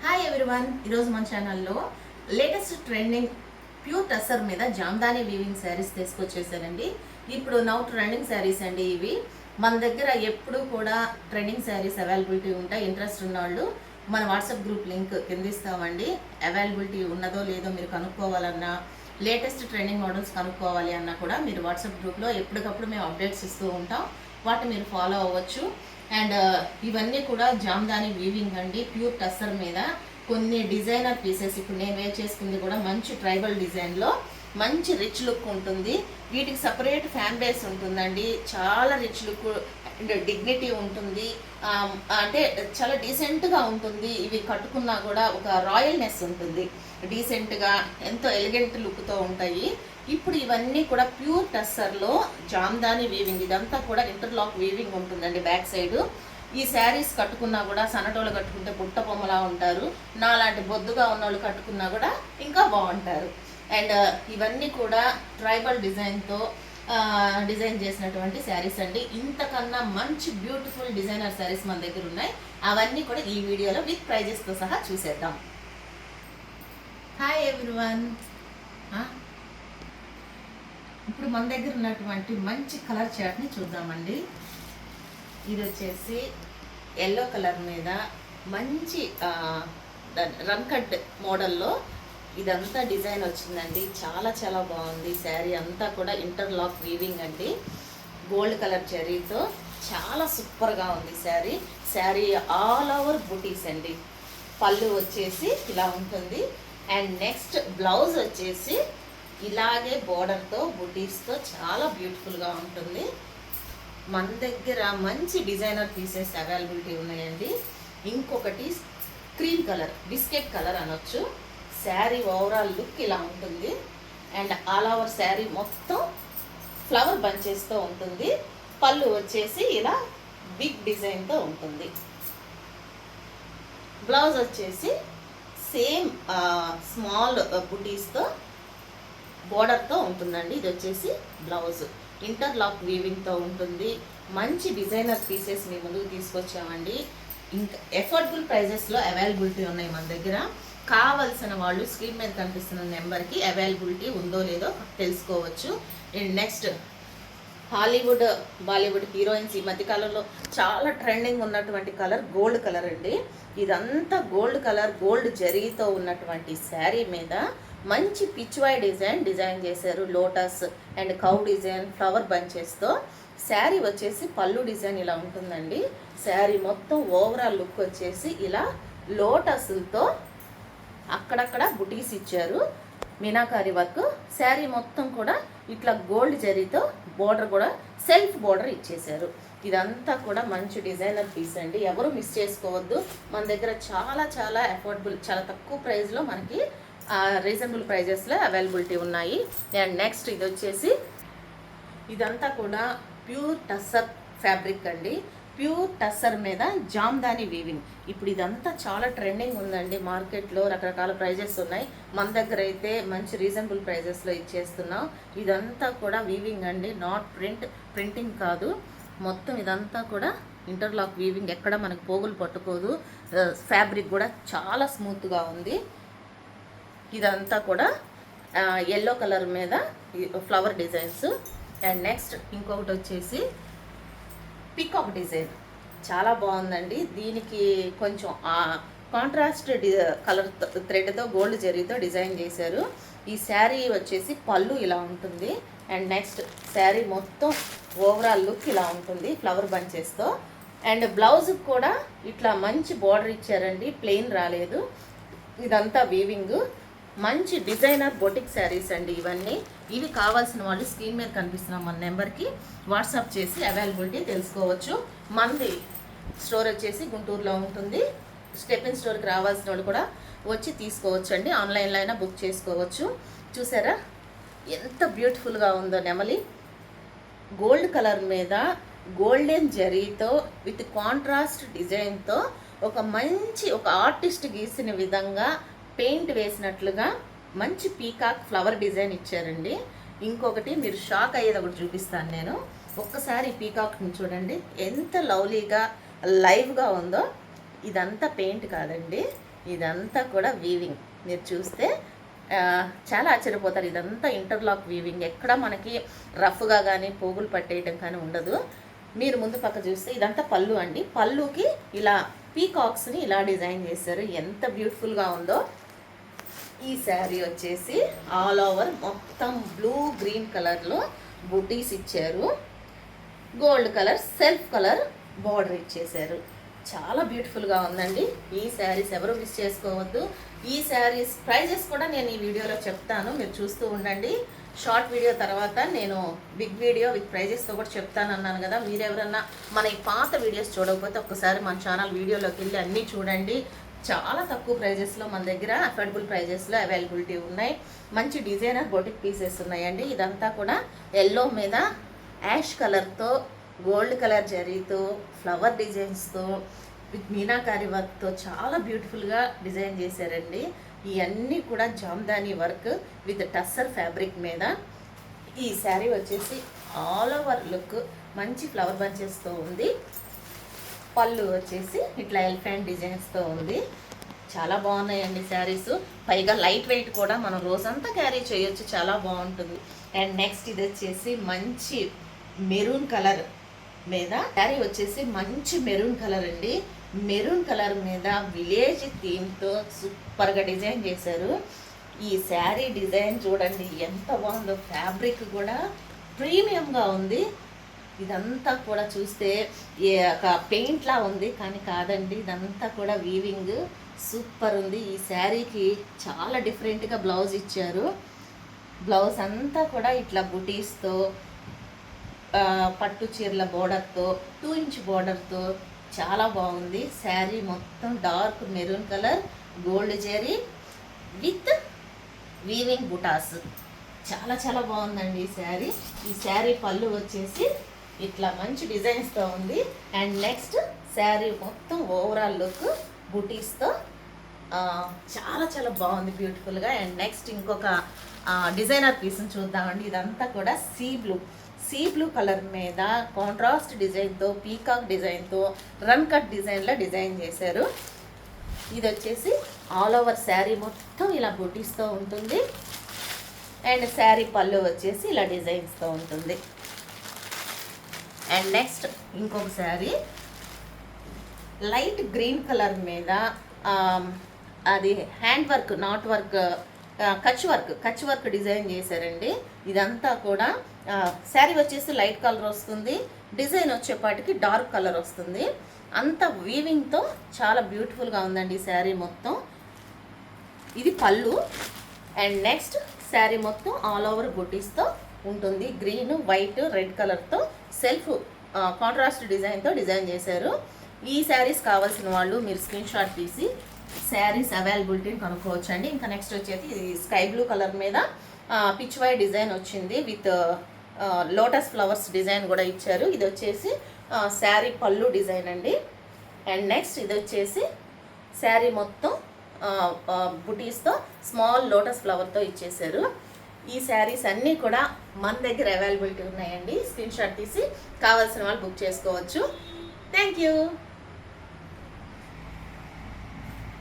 Hi everyone, ఈరోజు మన ఛానల్లో లేటెస్ట్ ట్రెండింగ్ ప్యూర్ టస్సర్ మీద జామ్దాని వీవింగ్ శారీస్ తీసుకొచ్చేసానండి. ఇప్పుడు నౌ ట్రెండింగ్ శారీస్ అండి ఇవి. మన దగ్గర ఎప్పుడు కూడా ట్రెండింగ్ శారీస్ అవైలబిలిటీ ఉంటాయి. ఇంట్రెస్ట్ ఉన్న వాళ్ళు మన వాట్సాప్ గ్రూప్ లింక్ కింద ఇస్తామండి. అవైలబిలిటీ ఉన్నదో లేదో మీరు కనుక్కోవాలన్నా, లేటెస్ట్ ట్రెండింగ్ మోడల్స్ కనుక్కోవాలి అన్నా కూడా మీరు వాట్సాప్ గ్రూప్లో ఎప్పటికప్పుడు మేము అప్డేట్స్ ఇస్తూ ఉంటాం. వాటిని మీరు ఫాలో అవ్వచ్చు. అండ్ ఇవన్నీ కూడా జామ్దాని వీవింగ్ అండి, ప్యూర్ టస్సర్ మీద కొన్ని డిజైనర్ పీసెస్. ఇప్పుడు నేను వేర్ చేసుకుంది కూడా మంచి ట్రైబల్ డిజైన్లో మంచి రిచ్ లుక్ ఉంటుంది. వీటికి సపరేట్ ఫ్యాన్ బేస్ ఉంటుందండి. చాలా రిచ్ లుక్ అండ్ డిగ్నిటీ ఉంటుంది. అంటే చాలా డీసెంట్గా ఉంటుంది. ఇవి కట్టుకున్నా కూడా ఒక రాయల్నెస్ ఉంటుంది. డీసెంట్గా ఎంతో ఎలిగెంట్ లుక్తో ఉంటాయి. ఇప్పుడు ఇవన్నీ కూడా ప్యూర్ టస్సర్లో జామ్దాని వీవింగ్. ఇదంతా కూడా ఇంటర్లాక్ వీవింగ్ ఉంటుందండి బ్యాక్ సైడ్. ఈ శారీస్ కట్టుకున్నా కూడా సన్నటోళ్ళు కట్టుకుంటే పుట్ట బొమ్మలా ఉంటారు. నాలాంటి బొద్దుగా ఉన్నోళ్ళు కట్టుకున్నా కూడా ఇంకా బాగుంటారు. అండ్ ఇవన్నీ కూడా ట్రైబల్ డిజైన్తో డిజైన్ చేసినటువంటి శారీస్ అండి. ఇంతకన్నా మంచి బ్యూటిఫుల్ డిజైనర్ శారీస్ మన దగ్గర ఉన్నాయి. అవన్నీ కూడా ఈ వీడియోలో విత్ ప్రైజెస్తో సహా చూసేద్దాం. హాయ్ ఎవ్రీవన్, ఇప్పుడు మన దగ్గర ఉన్నటువంటి మంచి కలర్ చార్ట్ని చూద్దామండి. ఇది వచ్చేసి ఎల్లో కలర్ మీద మంచి రన్ కట్ మోడల్లో ఇదంతా డిజైన్ వచ్చిందండి. చాలా చాలా బాగుంది. శారీ అంతా కూడా ఇంటర్లాక్ వీవింగ్ అండి. గోల్డ్ కలర్ జరీతో చాలా సూపర్గా ఉంది శారీ. శారీ ఆల్ ఓవర్ బుటీస్ అండి. పళ్ళు వచ్చేసి ఇలా ఉంటుంది. అండ్ నెక్స్ట్ బ్లౌజ్ వచ్చేసి ఇలాగే బోర్డర్తో బుటీస్తో చాలా బ్యూటిఫుల్గా ఉంటుంది. మన దగ్గర మంచి డిజైనర్ పీసెస్ అవైలబిలిటీ ఉన్నాయండి. ఇంకొకటి క్రీమ్ కలర్, బిస్కెట్ కలర్ అనొచ్చు. శారీ ఓవరాల్ లుక్ ఇలా ఉంటుంది. అండ్ ఆల్ ఓవర్ శారీ మొత్తం ఫ్లవర్ బంచెస్తో ఉంటుంది. పళ్ళు వచ్చేసి ఇలా బిగ్ డిజైన్తో ఉంటుంది. బ్లౌజ్ వచ్చేసి సేమ్ స్మాల్ బుటీస్తో బోర్డర్తో ఉంటుందండి. ఇది వచ్చేసి బ్లౌజ్ ఇంటర్లాక్ వీవింగ్తో ఉంటుంది. మంచి డిజైనర్ పీసెస్ మీ ముందుకు తీసుకొచ్చామండి. ఇంకా ఎఫోర్డబుల్ ప్రైజెస్లో అవైలబిలిటీ ఉన్నాయి మన దగ్గర. కావలసిన వాళ్ళు స్క్రీన్ మీద కనిపిస్తున్న నెంబర్కి అవైలబిలిటీ ఉందో లేదో తెలుసుకోవచ్చు. And next Hollywood, Bollywood heroines ఈ మధ్యకాలంలో చాలా ట్రెండింగ్ ఉన్నటువంటి కలర్ గోల్డ్ కలర్ అండి. ఇదంతా గోల్డ్ కలర్, గోల్డ్ జరీతో ఉన్నటువంటి శారీ మీద మంచి పిచ్వాయ్ డిజైన్ చేశారు. Lotus and cow design, flower బంచెస్తో. శారీ వచ్చేసి పళ్ళు డిజైన్ ఇలా ఉంటుందండి. శారీ మొత్తం ఓవరాల్ లుక్ వచ్చేసి ఇలా లోటస్లతో అక్కడక్కడ బుటీస్ ఇచ్చారు. మీనాకారి వర్క్. శారీ మొత్తం కూడా ఇట్లా గోల్డ్ జరీతో బోర్డర్ కూడా సెల్ఫ్ బోర్డర్ ఇచ్చేశారు. ఇదంతా కూడా మంచి డిజైనర్ పీస్ అండి. ఎవరు మిస్ చేసుకోవద్దు. మన దగ్గర చాలా చాలా అఫోర్డబుల్, చాలా తక్కువ ప్రైస్లో మనకి రీజనబుల్ ప్రైజెస్లో అవైలబిలిటీ ఉన్నాయి. అండ్ నెక్స్ట్ ఇది వచ్చేసి ఇదంతా కూడా ప్యూర్ టస్సర్ ఫ్యాబ్రిక్ అండి. ప్యూర్ టస్సర్ మీద జామ్దాని వీవింగ్. ఇప్పుడు ఇదంతా చాలా ట్రెండింగ్ ఉందండి. మార్కెట్లో రకరకాల ప్రైజెస్ ఉన్నాయి. మన దగ్గర అయితే మంచి రీజనబుల్ ప్రైజెస్లో ఇచ్చేస్తున్నాం. ఇదంతా కూడా వీవింగ్ అండి, నాట్ ప్రింటింగ్ కాదు. మొత్తం ఇదంతా కూడా ఇంటర్లాక్ వీవింగ్. ఎక్కడ మనకు పోగులు పట్టుకోదు. ఫ్యాబ్రిక్ కూడా చాలా స్మూత్గా ఉంది. ఇదంతా కూడా ఎల్లో కలర్ మీద ఫ్లవర్ డిజైన్స్. అండ్ నెక్స్ట్ ఇంకొకటి వచ్చేసి పికాక్ డిజైన్. చాలా బాగుందండి. దీనికి కొంచెం కాంట్రాస్ట్ కలర్ థ్రెడ్తో గోల్డ్ జరీతో డిజైన్ చేశారు. ఈ శారీ వచ్చేసి పళ్ళు ఇలా ఉంటుంది. అండ్ నెక్స్ట్ శారీ మొత్తం ఓవరాల్ లుక్ ఇలా ఉంటుంది ఫ్లవర్ బంచెస్తో. అండ్ బ్లౌజ్ కూడా ఇట్లా మంచి బార్డర్ ఇచ్చారండి, ప్లెయిన్ రాలేదు. ఇదంతా వీవింగ్. మంచి డిజైనర్ బొటిక్ శారీస్ అండి ఇవన్నీ. ఇవి కావాల్సిన వాళ్ళు స్క్రీన్ మీద కనిపిస్తున్న మన నెంబర్కి వాట్సాప్ చేసి అవైలబిలిటీ తెలుసుకోవచ్చు. మంది స్టోర్ వచ్చేసి గుంటూరులో ఉంటుంది. స్టెపిన్ స్టోర్కి రావాల్సిన వాళ్ళు కూడా వచ్చి తీసుకోవచ్చు అండి. ఆన్లైన్లో అయినా బుక్ చేసుకోవచ్చు. చూసారా ఎంత బ్యూటిఫుల్గా ఉందో నెమలి. గోల్డ్ కలర్ మీద గోల్డెన్ జరీతో విత్ కాంట్రాస్ట్ డిజైన్తో ఒక ఆర్టిస్ట్ గీసిన విధంగా పెయింట్ వేసినట్లుగా మంచి పీకాక్ ఫ్లవర్ డిజైన్ ఇచ్చారండి. ఇంకొకటి మీరు షాక్ అయ్యేది ఒకటి చూపిస్తాను నేను. ఒక్కసారి పీకాక్ని చూడండి ఎంత లవ్లీగా లైవ్గా ఉందో. ఇదంతా పెయింట్ కాదండి, ఇదంతా కూడా వీవింగ్. మీరు చూస్తే చాలా ఆశ్చర్యపోతారు. ఇదంతా ఇంటర్లాక్ వీవింగ్, ఎక్కడ మనకి రఫ్గా కానీ పోగులు పట్టేయటం కానీ ఉండదు. మీరు ముందు పక్క చూస్తే ఇదంతా పళ్ళు అండి. పళ్ళుకి ఇలా పీకాక్స్ని ఇలా డిజైన్ చేశారు, ఎంత బ్యూటిఫుల్గా ఉందో. ఈ శారీ వచ్చేసి ఆల్ ఓవర్ మొత్తం బ్లూ గ్రీన్ కలర్లో బుటీస్ ఇచ్చారు, gold colour self colour border ఇచ్చేసారు. చాలా బ్యూటిఫుల్గా ఉందండి. ఈ శారీస్ ఎవరు మిస్ చేసుకోవద్దు. ఈ శారీస్ ప్రైజెస్ కూడా నేను ఈ వీడియోలో చెప్తాను, మీరు చూస్తూ ఉండండి. షార్ట్ వీడియో తర్వాత నేను బిగ్ వీడియో విత్ ప్రైజెస్తో కూడా చెప్తాను అన్నాను కదా. మీరు ఎవరన్నా మన ఈ పాత వీడియోస్ చూడకపోతే ఒక్కసారి మన ఛానల్ వీడియోలోకి వెళ్ళి అన్నీ చూడండి. చాలా తక్కువ ప్రైజెస్లో మన దగ్గర అఫోర్డబుల్ ప్రైజెస్లో అవైలబిలిటీ ఉన్నాయి. మంచి డిజైనర్ బొటిక్ పీసెస్ ఉన్నాయండి. ఇదంతా కూడా ఎల్లో మీద యాష్ కలర్తో గోల్డ్ కలర్ జరీతో ఫ్లవర్ డిజైన్స్తో విత్ మీనాకారి వర్క్తో చాలా బ్యూటిఫుల్గా డిజైన్ చేశారండి. ఇవన్నీ కూడా Jamdani work with tussar fabric మీద. ఈ శారీ వచ్చేసి ఆల్ ఓవర్ లుక్ మంచి ఫ్లవర్ బంచెస్తో ఉంది. పళ్ళు వచ్చేసి ఇట్లా ఎలిఫెంట్ డిజైన్స్తో ఉంది. చాలా బాగున్నాయండి శారీస్. పైగా లైట్ వెయిట్ కూడా మనం రోజంతా క్యారీ చేయొచ్చు, చాలా బాగుంటుంది. అండ్ నెక్స్ట్ ఇది వచ్చేసి మంచి మెరూన్ కలర్ మీద శారీ వచ్చేసి మంచి మెరూన్ కలర్ అండి. మెరూన్ కలర్ మీద విలేజ్ థీమ్తో సూపర్గా డిజైన్ చేశారు. ఈ శారీ డిజైన్ చూడండి ఎంత బాగుందో. ఫ్యాబ్రిక్ కూడా ప్రీమియంగా ఉంది. ఇదంతా కూడా చూస్తే ఒక పెయింట్లా ఉంది, కానీ కాదండి, ఇదంతా కూడా వీవింగ్ సూపర్ ఉంది. ఈ శారీకి చాలా డిఫరెంట్గా బ్లౌజ్ ఇచ్చారు. బ్లౌజ్ అంతా కూడా ఇట్లా బుటీస్తో పట్టు చీరల బోర్డర్తో 2 ఇంచ్ బోర్డర్తో చాలా బాగుంది. శారీ మొత్తం dark maroon colour gold zari with weaving butas. చాలా చాలా బాగుందండి ఈ శారీ. ఈ శారీ పళ్ళు వచ్చేసి ఇట్లా మంచి డిజైన్స్తో ఉంది. అండ్ నెక్స్ట్ శారీ మొత్తం ఓవరాల్ లుక్ బుటీస్తో చాలా చాలా బాగుంది బ్యూటిఫుల్గా. అండ్ నెక్స్ట్ ఇంకొక డిజైనర్ పీస్ని చూద్దామండి. ఇదంతా కూడా సీ బ్లూ కలర్ మీద కాంట్రాస్ట్ డిజైన్తో పీకాక్ డిజైన్తో రన్ కట్ డిజైన్లో డిజైన్ చేశారు. ఇది వచ్చేసి ఆల్ ఓవర్ శారీ మొత్తం ఇలా బుటీస్తో ఉంటుంది. అండ్ శారీ పళ్ళు వచ్చేసి ఇలా డిజైన్స్తో ఉంటుంది. అండ్ నెక్స్ట్ ఇంకొక శారీ లైట్ గ్రీన్ కలర్ మీద అది hand work not work Kutch work design చేశారండి. ఇదంతా కూడా శారీ వచ్చేసి లైట్ కలర్ వస్తుంది, డిజైన్ వచ్చేపాటికి డార్క్ కలర్ వస్తుంది. అంత వీవింగ్తో చాలా బ్యూటిఫుల్గా ఉందండి ఈ శారీ మొత్తం. ఇది పళ్ళు. అండ్ నెక్స్ట్ శారీ మొత్తం ఆల్ ఓవర్ బుటీస్తో ఉంటుంది. గ్రీన్ వైట్ రెడ్ కలర్తో సెల్ఫ్ కాంట్రాస్ట్ డిజైన్తో డిజైన్ చేశారు. ఈ శారీస్ కావాల్సిన వాళ్ళు మీరు స్క్రీన్ షాట్ తీసి శారీస్ అవైలబిలిటీని కనుక్కోవచ్చు అండి. ఇంకా నెక్స్ట్ వచ్చేసి స్కై బ్లూ కలర్ మీద పిచ్ వైట్ డిజైన్ వచ్చింది విత్ లోటస్ ఫ్లవర్స్ డిజైన్ కూడా ఇచ్చారు. ఇది వచ్చేసి శారీ పళ్ళు డిజైన్ అండి. అండ్ నెక్స్ట్ ఇది వచ్చేసి శారీ మొత్తం బుటీస్తో స్మాల్ లోటస్ ఫ్లవర్తో ఇచ్చేసారు. ఈ శారీస్ అన్నీ కూడా మన దగ్గర అవైలబిలిటీ ఉన్నాయండి. స్క్రీన్ షాట్ తీసి కావాల్సిన వాళ్ళు బుక్ చేసుకోవచ్చు. Thank you.